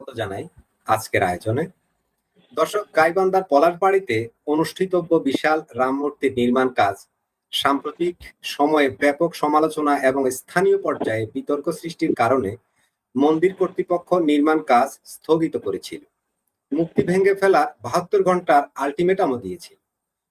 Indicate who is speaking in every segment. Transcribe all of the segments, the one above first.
Speaker 1: স্বাগত জানাই আজকের আয়োজনে। দর্শক, গাইবান্ধার পলাশবাড়ীতে অনুষ্ঠিতব্য বিশাল রাম মূর্তির নির্মাণ কাজ সাম্প্রতিক সময়ে ব্যাপক সমালোচনা এবং স্থানীয় পর্যায়ে বিতর্ক সৃষ্টির কারণে মন্দির কর্তৃপক্ষ নির্মাণ কাজ স্থগিত করেছিল। মূর্তি ভেঙে ফেলা ৭২ ঘন্টার আলটিমেটামও দিয়েছিল।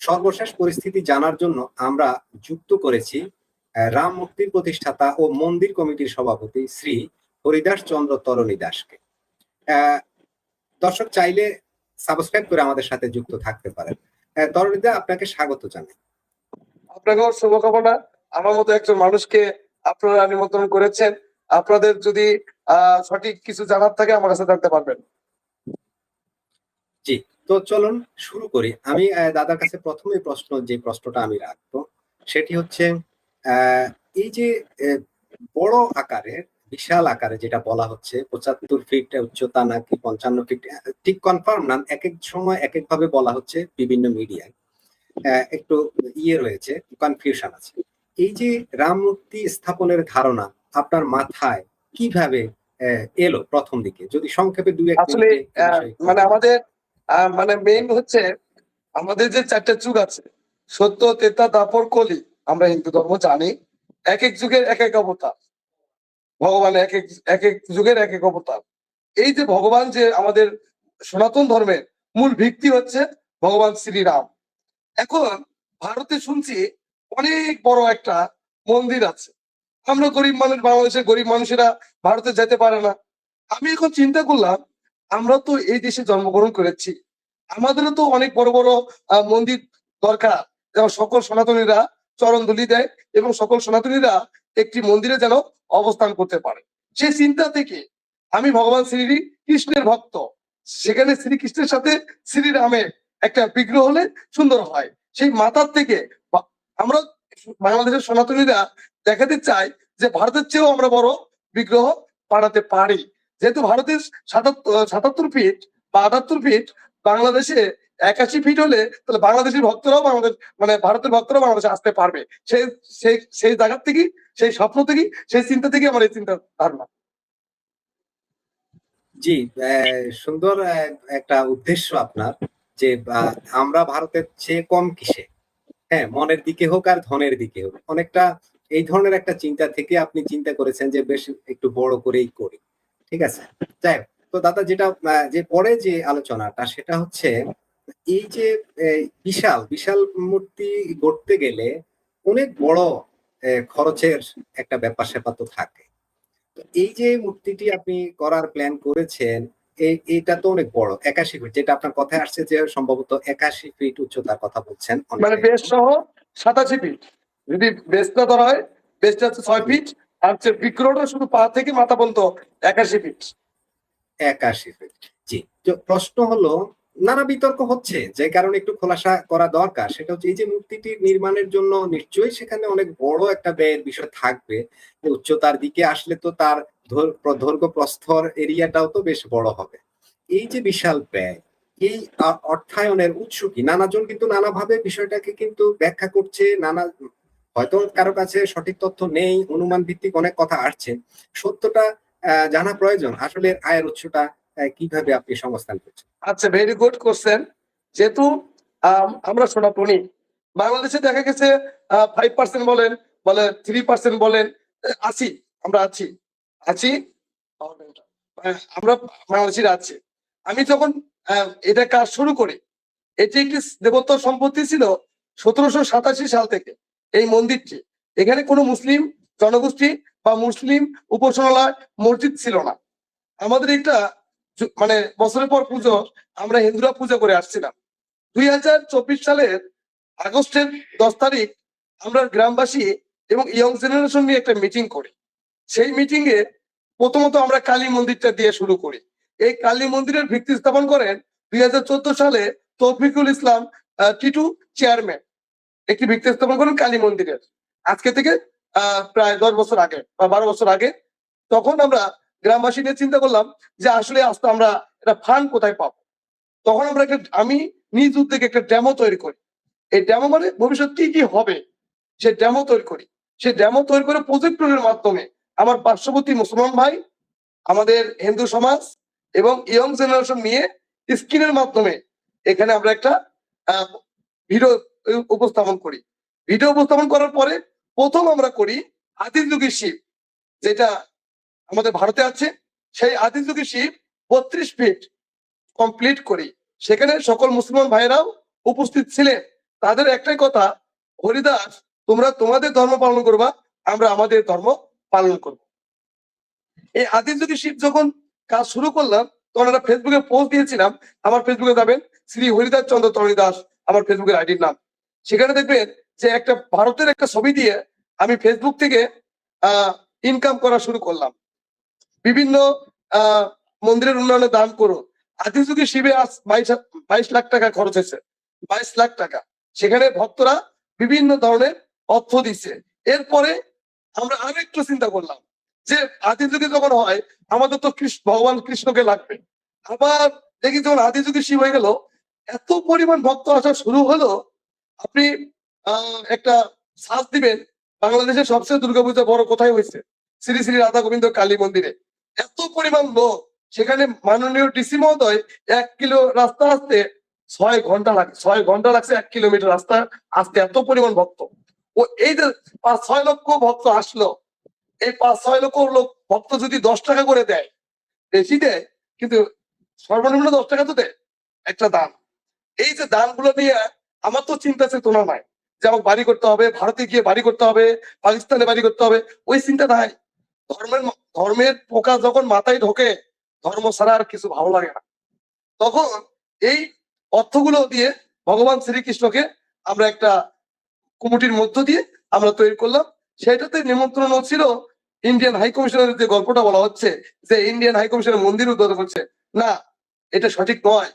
Speaker 1: সর্বশেষ পরিস্থিতি জানার জন্য আমরা যুক্ত করেছি রাম মূর্তির প্রতিষ্ঠাতা ও মন্দির কমিটির সভাপতি শ্রী হরিদাস চন্দ্র তরণী দাসকে। দর্শক চাইলে সাবস্ক্রাইব করে আমাদের সাথে যুক্ত থাকতে পারেন। তরণীদা, আপনাকে স্বাগত জানাই।
Speaker 2: আপনাকেও শুভকামনা। আমার মতো একজন মানুষকে আপনারা নিমন্ত্রণ করেছেন। আপনাদের যদি সঠিক কিছু জানার থাকে আমার কাছে জানতে পারবেন।
Speaker 1: জি, তো চলুন শুরু করি। আমি দাদার কাছে প্রথমে যে প্রশ্নটা আমি রাখবো সেটি হচ্ছে এই যে বড় আকারের বিশাল আকারে যেটা বলা হচ্ছে ৭৫ ফিট উচ্চতা নাকি ৫৫ ফিট, ঠিক কনফার্ম না, এক এক সময় এক এক ভাবে বলা হচ্ছে বিভিন্ন মিডিয়ায়। একটু রয়েছে, কনফিউশন আছে। এই যে রাম মূর্তি স্থাপনের ধারণা আপনার মাথায় কিভাবে এলো প্রথম দিকে, যদি সংক্ষেপে দুই এক
Speaker 2: আসলে মানে আমাদের মেইন হচ্ছে আমাদের যে ৪টা যুগ আছে, সত্য, ত্রেতা, দ্বাপর, কলি। আমরা হিন্দু ধর্ম জানি এক এক যুগের এক এক অবতার, ভগবান এক এক যুগের এক এক অবতার। এই যে ভগবান, যে আমাদের সনাতন ধর্মের মূল ভিত্তি হচ্ছে ভগবান শ্রীরাম। এখন ভারতে শুনছি অনেক বড় একটা মন্দির আছে। আমরা গরিব মানুষ, বাংলাদেশের গরিব মানুষেরা ভারতে যেতে পারে না। আমি এখন চিন্তা করলাম, আমরা তো এই দেশে জন্মগ্রহণ করেছি, আমাদেরও তো অনেক বড় বড় মন্দির দরকার, যেমন সকল সনাতনীরা চরণধুলি দেয় এবং সকল সনাতনীরা একটি মন্দিরে যেন অবস্থান করতে পারে। সেই চিন্তা থেকে আমি ভগবান শ্রী কৃষ্ণের ভক্ত, সেখানে শ্রীকৃষ্ণের সাথে শ্রীরামের একটা বিগ্রহ হলে সুন্দর হয়। সেই মাথার থেকে আমরা বাংলাদেশের সনাতনীরা দেখাতে চাই যে ভারতের চেয়েও আমরা বড় বিগ্রহ বানাতে পারি। যেহেতু ভারতের ৭৭ ফিট বা ৭৮ ফিট, বাংলাদেশে ৮১ ফিট হলে তাহলে বাংলাদেশের ভক্তরাও বাংলাদেশ ভারতের ভক্তরাও বাংলাদেশে আসতে পারবে। সেই জায়গা থেকেই, সেই স্বপ্ন থেকেই, সেই চিন্তা থেকেই আমার এই চিন্তা ধারণা।
Speaker 1: জি, সুন্দর একটা উদ্দেশ্য আপনার, যে আমরা ভারতের চেয়ে কম কিসে, হ্যাঁ, মনের দিকে হোক আর ধনের দিকে হোক, অনেকটা এই ধরনের একটা চিন্তা থেকে আপনি চিন্তা করেছেন যে বেশ একটু বড় করেই করি। ঠিক আছে, যাই হোক। তো দাদা, যেটা যে পরে যে আলোচনাটা সেটা হচ্ছে এই যে বিশাল বিশাল মূর্তি গড়তে গেলে অনেক বড় খরচের একটা ব্যাপার স্যাপার তো থাকে। তো এই যে মূর্তিটি আপনি করার প্ল্যান করেছেন, এইটা তো অনেক বড়, ৮১ ফিট, যেটা আপনার কথায় আসছে যে সম্ভবত ৮১ ফিট উচ্চতার কথা বলছেন।
Speaker 2: মানে বেস সহ ৮৭ ফিট, যদি বেসটা ধরা হয়, বেসটা হচ্ছে ৬ ফিট, আর হচ্ছে বিগ্রহটা শুধু পা থেকে মাথা পর্যন্ত ৮১ ফিট।
Speaker 1: ৮১ ফিট। জি, তো প্রশ্ন হলো, নানা বিতর্ক হচ্ছে, যে কারণে একটু খোলাসা করা দরকার। সেটা হচ্ছে এই যে মূর্তিটি নির্মাণের জন্য নিশ্চয়ই সেখানে অনেক বড় একটা ব্যয়ের বিষয় থাকবে। উচ্চতার দিকে আসলে তো তার দৈর্ঘ্য প্রস্থর এরিয়াটাও তো বেশ বড় হবে। এই যে বিশাল ব্যয়, এই অর্থায়নের উৎস কি? নানাজন কিন্তু নানাভাবে বিষয়টাকে কিন্তু ব্যাখ্যা করছে। হয়তো কারো কাছে সঠিক তথ্য নেই, অনুমান ভিত্তিক অনেক কথা আসছে। সত্যটা জানা প্রয়োজন। আসলে আয়ের উৎসটা কিভাবে আপনি সংস্থান করছেন?
Speaker 2: আচ্ছা, ভেরি গুড কোশ্চেন। যেহেতু আমরা সনাতনী, বাংলাদেশে দেখা গেছে 5% বলেন, বলে 3% বলেন, আছি, আমরা আছি আছি আমরা বাংলাদেশিরা আছি। আমি যখন এটা কাজ শুরু করি, এটি একটি দেবোত্তর সম্পত্তি ছিল ১৭৮৭ সাল থেকে। এই মন্দিরটি, এখানে কোনো মুসলিম জনগোষ্ঠী বা মুসলিম উপাসনালয় মসজিদ ছিল না। আমাদের একটা বছরের পর পুজো আমরা হিন্দুরা পূজা করে আসছিলাম। ২০২৪ সালের আগস্টের ১০ তারিখ আমরা গ্রামবাসী এবং ইয়ং জেনারেশন নিয়ে একটা মিটিং করি। সেই মিটিং এ প্রথমত আমরা কালী মন্দিরটা দিয়ে শুরু করি। এই কালী মন্দিরের ভিত্তি স্থাপন করেন ২০১৪ সালে তৌফিকুল ইসলাম টিটু চেয়ারম্যান। একটি ভিত্তি স্থাপন করেন কালী মন্দিরের, আজকে থেকে প্রায় ১০ বছর আগে বা ১২ বছর আগে। তখন আমরা গ্রামবাসী নিয়ে চিন্তা করলাম যে আসলে আজকে আমরা এটা ফান্ড কোথায় পাবো। তখন আমরা আমি নিজ উদ্যোগে একটা ডেমো তৈরি করি। এই ডেমো মানে ভবিষ্যৎ কি কি হবে, সে ডেমো তৈরি করি। সে ডেমো তৈরি করে প্রজেক্টরের মাধ্যমে আমার পার্শ্ববর্তী মুসলমান ভাই, আমাদের হিন্দু সমাজ এবং ইয়ং জেনারেশন নিয়ে স্ক্রিনের মাধ্যমে এখানে আমরা একটা ভিডিও উপস্থাপন করি। ভিডিও উপস্থাপন করার পরে প্রথম আমরা করি আদি যুগের শিব, যেটা আমাদের ভারতে আছে। সেই আদি যুগের শিব 32 ফিট কমপ্লিট করি। সেখানে সকল মুসলমান ভাইরাও উপস্থিত ছিলেন। তাদের একটাই কথা, হরিদাস তোমরা তোমাদের ধর্ম পালন করবা, আমরা আমাদের ধর্ম পালন করব। এই আদি যুগের শিব যখন কাজ শুরু করলাম, তখন একটা ফেসবুকে পোস্ট দিয়েছিলাম। আমার ফেসবুকে যাবেন, শ্রী হরিদাস চন্দ্র তরণী দাস আমার ফেসবুকের আইডির নাম। সেখানে দেখবেন যে একটা ভারতের একটা ছবি দিয়ে আমি ফেসবুক থেকে ইনকাম করা শুরু করলাম। বিভিন্ন আহ মন্দিরের উন্নয়নে দান করো। আদি যুগে শিবে আজ 22 লাখ টাকা খরচ হয়েছে, 22 লাখ টাকা। সেখানে ভক্তরা বিভিন্ন ধরনের অর্থ দিচ্ছে। এরপরে আমরা আরো একটু চিন্তা করলাম যে আদি যুগে যখন হয় আমাদের তো ভগবান কৃষ্ণকে লাগবে। আবার দেখি যখন আদি যুগে শিব হয়ে গেল, এত পরিমাণ ভক্ত আসা শুরু হলো। আপনি একটা সার্চ দিবেন, বাংলাদেশের সবচেয়ে দুর্গাপূজা বড় কোথায় হয়েছে? শ্রী শ্রী রাধা গোবিন্দ কালী মন্দিরে। এত পরিমাণ লোক সেখানে। মাননীয় ডিসি মহোদয় 1 কিলো রাস্তা আসতে 6 ঘন্টা লাগে, 6 ঘন্টা লাগছে 1 কিলোমিটার রাস্তা আসতে, এত পরিমাণ ভক্ত। ও এই যে 5-6 লক্ষ ভক্ত আসলো, এই 5-6 লক্ষ লোক ভক্ত যদি 10 টাকা করে দেয়, বেশি দেয় কিন্তু সর্বনিম্ন 10 টাকা তো দেয় একটা দান। এই যে দানগুলো নিয়ে আমার তো চিন্তা চেতনা নাই যে আমাকে বাড়ি করতে হবে, ভারতে গিয়ে বাড়ি করতে হবে, পাকিস্তানে বাড়ি করতে হবে, ওই চিন্তা নাই। ধর্মের ধর্মের পোকা যখন মাথায় ঢোকে, ধর্ম ছাড়া আর কিছু ভালো লাগে না। তখন এই অর্থগুলো দিয়ে ভগবান শ্রীকৃষ্ণকে আমরা একটা কমিটির মধ্য দিয়ে আমরা তৈরি করলাম। সেটাতে নিমন্ত্রণ ছিল ইন্ডিয়ান হাই কমিশনের, যে গল্পটা বলা হচ্ছে যে ইন্ডিয়ান হাই কমিশনের মন্দির উদ্বোধন করছে, না, এটা সঠিক নয়।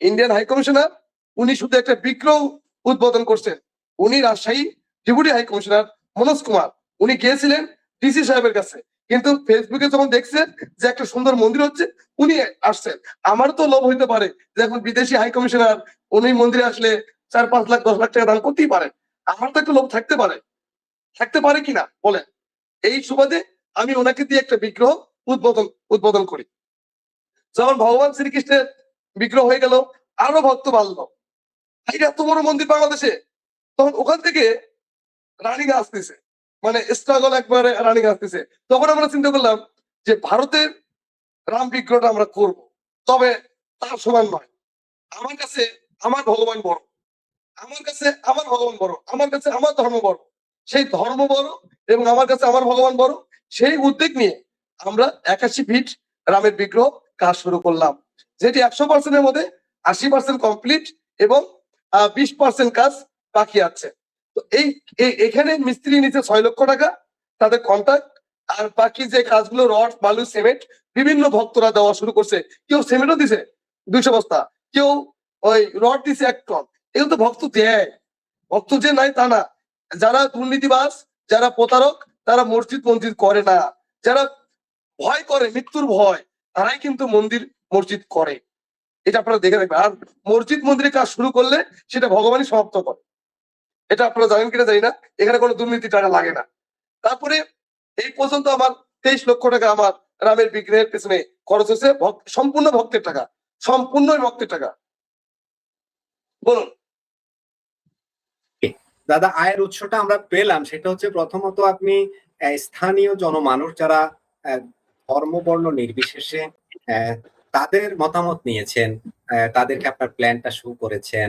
Speaker 2: ইন্ডিয়ান হাই কমিশনার উনি শুধু একটা বিগ্রহ উদ্বোধন করছেন। উনি Rajshahi deputy high commissioner Manoj Kumar, উনি গিয়েছিলেন ডিসি সাহেবের কাছে। কিন্তু ফেসবুকে যখন দেখছেন যে একটা সুন্দর মন্দির হচ্ছে, উনি আসছেন। আমার তো লোভ হইতে পারে যে এখন বিদেশি হাই কমিশনার উনি মন্দিরে আসলে 4-5 লাখ 10 লাখ টাকা দান করতেই পারেন। আমার তো একটা লোভ থাকতে পারে কিনা বলেন। এই সুবাদে আমি ওনাকে দিয়ে একটা বিগ্রহ উদ্বোধন করি। যখন ভগবান শ্রীকৃষ্ণের বিগ্রহ হয়ে গেল, আরো ভক্ত বাড়লো। এটা এত বড় মন্দির বাংলাদেশে। তখন ওখান থেকে রানিং আসতেছে, মানে স্ট্রাগল একবারে রানিং আসতেছে। তখন আমরা চিন্তা করলাম যে ভারতের রাম বিগ্রহটা আমরা করব, তবে তার সমান নয়। আমার কাছে আমার ভগবান বড়, আমার কাছে আমার ভগবান বড়, আমার কাছে আমার ধর্ম বড়। সেই ধর্ম বড় এবং আমার কাছে আমার ভগবান বড়, সেই উদ্যোগ নিয়ে আমরা 81 ফিট রামের বিগ্রহ কাজ শুরু করলাম, যেটি 100%-এর মধ্যে 80% কমপ্লিট এবং 20% কাজ বাকি আছে। তো এখানে মিস্ত্রি নিচে 6 লক্ষ টাকা তাদের কন্ট্রাক্ট। আর বাকি যে কাজগুলো রড বালু সিমেন্ট বিভিন্ন ভক্তরা দেওয়া শুরু করছে। কেউ সিমেন্টও দিছে 200 বস্তা, কেউ ওই রড দিছে 1 টন। এগুলো তো ভক্ত দেয়, ভক্ত যে নাই তা না। যারা দুর্নীতিবাজ, যারা প্রতারক, তারা মসজিদ করে না। যারা ভয় করে, মৃত্যুর ভয়, তারাই কিন্তু মন্দির মসজিদ করে। এটা আপনারা দেখে রাখবেন। আর মসজিদ মন্দিরে কাজ শুরু করলে সেটা ভগবানই সমাপ্ত করে। এটা আপনারা জানেন কিনা জানি না, এখানে কোনো দুর্নীতি টাকা লাগে না। তারপরে এই পর্যন্ত আমার 23 লক্ষ টাকা আমার রামের বিগ্রহের পেছনে খরচ হয়েছে, সম্পূর্ণ ভক্তের টাকা, সম্পূর্ণ ভক্তের টাকা। বলুন
Speaker 1: দাদা, আয়ের উৎসটা আমরা পেলাম, সেটা হচ্ছে প্রথমত আপনি স্থানীয় জনমানুষ যারা ধর্ম বর্ণ নির্বিশেষে তাদের মতামত নিয়েছেন, তাদেরকে আপনার প্ল্যানটা শুরু করেছেন,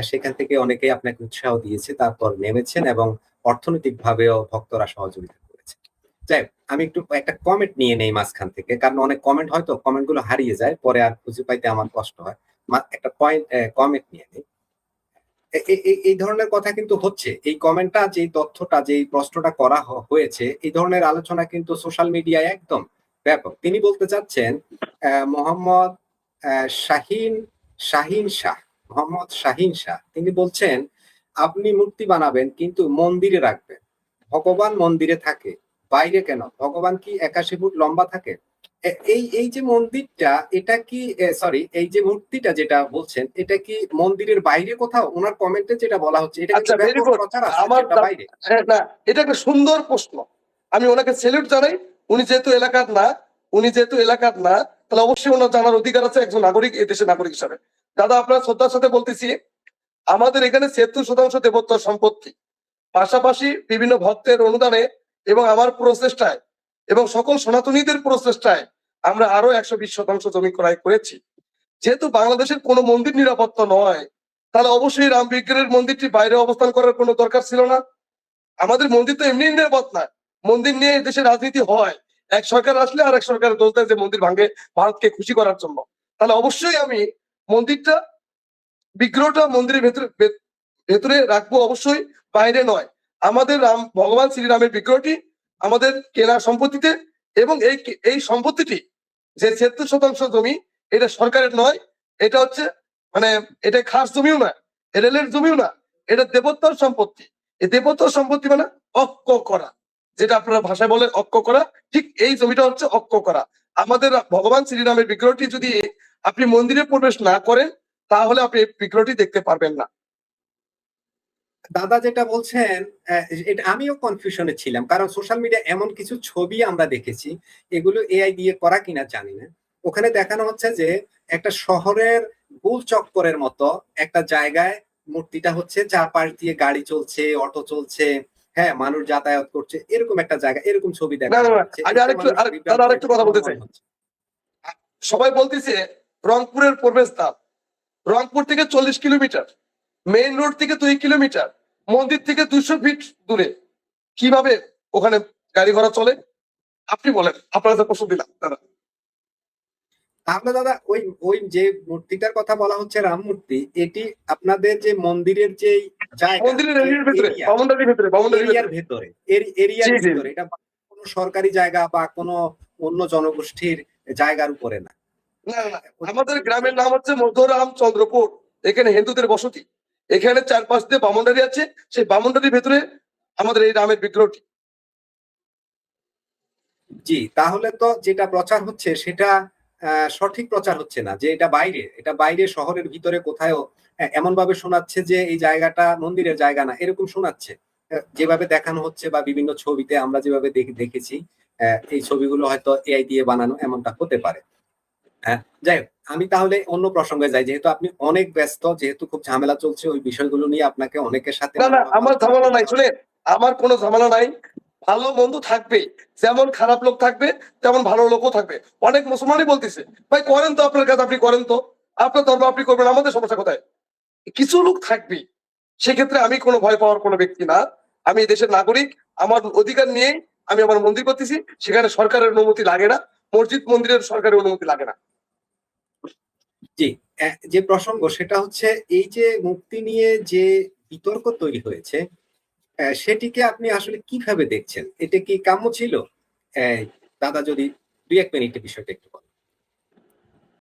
Speaker 1: সেখান থেকে অনেকেই আপনাকে উৎসাহ দিয়েছে, তারপর নেমেছেন এবং অর্থনৈতিক ভাবেও ভক্তরা সহযোগিতা করেছে। যাই হোক, আমি একটু একটা কমেন্ট নিয়ে নেই মাঝখান থেকে, কারণ অনেক কমেন্ট হয়তো কমেন্ট গুলো হারিয়ে যায়, পরে আর খুঁজে পাইতে আমার কষ্ট হয়। একটা কমেন্ট নিয়ে নেই। এই ধরনের কথা কিন্তু হচ্ছে, এই কমেন্টটা, যে তথ্যটা, যে প্রশ্নটা করা হয়েছে, এই ধরনের আলোচনা কিন্তু সোশ্যাল মিডিয়ায় একদম ব্যাপক। তিনি বলতে চাচ্ছেন মোহাম্মদ শাহিন শাহ, তিনি বলছেন আপনি মূর্তি বানাবেন কিন্তু মন্দিরে রাখবেন, ভগবান মন্দিরে থাকে, বাইরে কেন? ভগবান কি 81 ফুট লম্বা থাকে? এই যে মন্দিরটা, এটা কি সরি, এই যে মূর্তিটা যেটা বলছেন, এটা কি মন্দিরের বাইরে কোথাও? ওনার কমেন্টে যেটা বলা হচ্ছে, এটা
Speaker 2: আচ্ছা,
Speaker 1: কিন্তু
Speaker 2: ভেরি
Speaker 1: ব্যাপক
Speaker 2: গুড।
Speaker 1: প্রচার আছে
Speaker 2: আমার
Speaker 1: যেটা বাইরে।
Speaker 2: না, এটা একটা সুন্দর প্রশ্ন, আমি ওনাকে স্যালুট জানাই। উনি যেহেতু এলাকার না, তাহলে অবশ্যই ওনার জানার অধিকার আছে একজন নাগরিক, এই দেশের নাগরিক হিসাবে। দাদা, আপনার শ্রদ্ধার সাথে বলতেছি, আমাদের এখানে ৭৬% দেবোত্তর সম্পত্তি, পাশাপাশি বিভিন্ন ভক্তের অনুদানে এবং আমার প্রচেষ্টায় এবং সকল সনাতনীদের প্রচেষ্টায় আমরা আরো ১২০% জমি ক্রয় করেছি। যেহেতু বাংলাদেশের কোনো মন্দির নিরাপত্তা নয়, তাহলে অবশ্যই রাম বিগ্রহের মন্দিরটি বাইরে অবস্থান করার কোনো দরকার ছিল না। আমাদের মন্দির তো এমনি নিরাপদ না, মন্দির নিয়ে দেশের রাজনীতি হয়, এক সরকার আসলে আর এক সরকারের দোষ দেয় যে মন্দির ভাঙে ভারতকে খুশি করার জন্য। তাহলে অবশ্যই আমি মন্দিরটা, বিগ্রহটা মন্দিরের ভেতরে রাখবো, অবশ্যই বাইরে নয়। আমাদের রাম ভগবান শ্রীরামের বিগ্রহটি আমাদের কেনা সম্পত্তিতে, এবং এই সম্পত্তিটি যে ৭৬% জমি, এটা সরকারের নয়, এটা হচ্ছে মানে এটা খাস জমিও না, রেলের জমিও না, এটা দেবোত্তর সম্পত্তি। এই দেবোত্তর সম্পত্তি মানে অক্ষ করা, যেটা আপনারা ভাষায় বলে অক্ষ করা, ঠিক এই জমিটা হচ্ছে অক্ষ করা। আমাদের ভগবান শ্রীরামের বিগ্রহটি যদি আপনি মন্দিরে প্রবেশ না করেন, তাহলে আপনি এই বিগ্রহটি দেখতে পারবেন না।
Speaker 1: দাদা যেটা বলছেন, এটা আমিও কনফিউশনে ছিলাম, কারণ সোশ্যাল মিডিয়া এমন কিছু ছবি আমরা দেখেছি, এগুলো এআই দিয়ে করা কিনা জানি না। ওখানে দেখানো হচ্ছে যে একটা শহরের গোল চক্করের মতো একটা জায়গায় মূর্তিটা হচ্ছে, চারপাশ দিয়ে গাড়ি চলছে, অটো চলছে, হ্যাঁ, মানুষ যাতায়াত করছে, এরকম একটা জায়গা, এরকম ছবি
Speaker 2: না
Speaker 1: দেখানো
Speaker 2: না না,
Speaker 1: হচ্ছে।
Speaker 2: আমি আরেকটু কথা বলতে চাই। সবাই বলতেছে রংপুরের প্রবেশদ্বার, রংপুর থেকে 40 কিলোমিটার, মেইন রোড থেকে 2 কিলোমিটার, মন্দির থেকে 200 ফিট দূরে, কিভাবে ওখানে গাড়ি ঘোড়া চলে? আপনি বলেন, আপনারা তো প্রশ্ন দিলাম দাদা।
Speaker 1: তাহলে দাদা, ওই ওই যে মূর্তিটার কথা বলা হচ্ছে রাম মূর্তি, এটি আপনাদের যে মন্দিরের যে জায়গা,
Speaker 2: মন্দিরের এরিয়ার ভেতরে,
Speaker 1: এরিয়া,
Speaker 2: বাউন্ডারির ভেতরে, বাউন্ডারির
Speaker 1: এরিয়ার
Speaker 2: ভেতরে।
Speaker 1: ভেতরে, এরিয়ার
Speaker 2: জি জি।
Speaker 1: ভিতরে, এটা কোনো সরকারি জায়গা বা কোনো অন্য জনগোষ্ঠীর জায়গার উপরে না।
Speaker 2: না না, আমাদের গ্রামের নাম হচ্ছে মধ্যরাম চন্দ্রপুর, এখানে হিন্দুদের বসতি, এখানে চারপাশ দিয়ে বাউন্ডারি আছে, সেই বাউন্ডারির ভেতরে আমাদের এই রামের বিগ্রহটি।
Speaker 1: জি, তাহলে তো যেটা প্রচার হচ্ছে সেটা সঠিক প্রচার হচ্ছে না, যে এটা বাইরে, এটা বাইরে শহরের ভিতরে কোথাও এমন ভাবে শোনাচ্ছে যে এই জায়গাটা মন্দিরের জায়গা না, এরকম শোনাচ্ছে। যেভাবে দেখানো হচ্ছে বা বিভিন্ন ছবিতে আমরা যেভাবে দেখেছি, এই ছবিগুলো হয়তো এআই দিয়ে বানানো, এমনটা হতে পারে। যাই হোক, আমি তাহলে অন্য প্রসঙ্গে যাই, যেহেতু আপনি অনেক ব্যস্ত, যেহেতু খুব ঝামেলা চলছে ওই বিষয়গুলো নিয়ে, আপনাকে অনেকের সাথে
Speaker 2: না না,
Speaker 1: নানাভাবে
Speaker 2: আমার
Speaker 1: আলোচনা
Speaker 2: ঝামেলা
Speaker 1: করতে
Speaker 2: নাই,
Speaker 1: হবে।
Speaker 2: শুনে, আমার কোনো ঝামেলা নাই। ভালো বন্ধু থাকবে, যেমন খারাপ লোক থাকবে তেমন ভালো লোকও থাকবে। অনেক মুসলমানই বলতেছে ভাই করেন তো আপনার কাজ, আপনি করেন তো, আপনার ধর্ম আপনি করবেন, আমাদের সমস্যা কোথায়? কিছু লোক থাকবে, সেক্ষেত্রে আমি কোনো ভয় পাওয়ার কোনো ব্যক্তি না। আমি এই দেশের নাগরিক, আমার অধিকার নিয়ে আমি আমার মন্দির করতেছি, সেখানে সরকারের অনুমতি লাগে না, মসজিদ মন্দিরের সরকারের অনুমতি লাগে না।
Speaker 1: জি, যে প্রসঙ্গ সেটা হচ্ছে, এই যে মুক্তি নিয়ে যে বিতর্ক তৈরি হয়েছে, সেটিকে আপনি আসলে কিভাবে দেখছেন? এটা কি কাম্য ছিল? দাদা যদি ২-১ মিনিটে বিষয়টা একটু বলেন।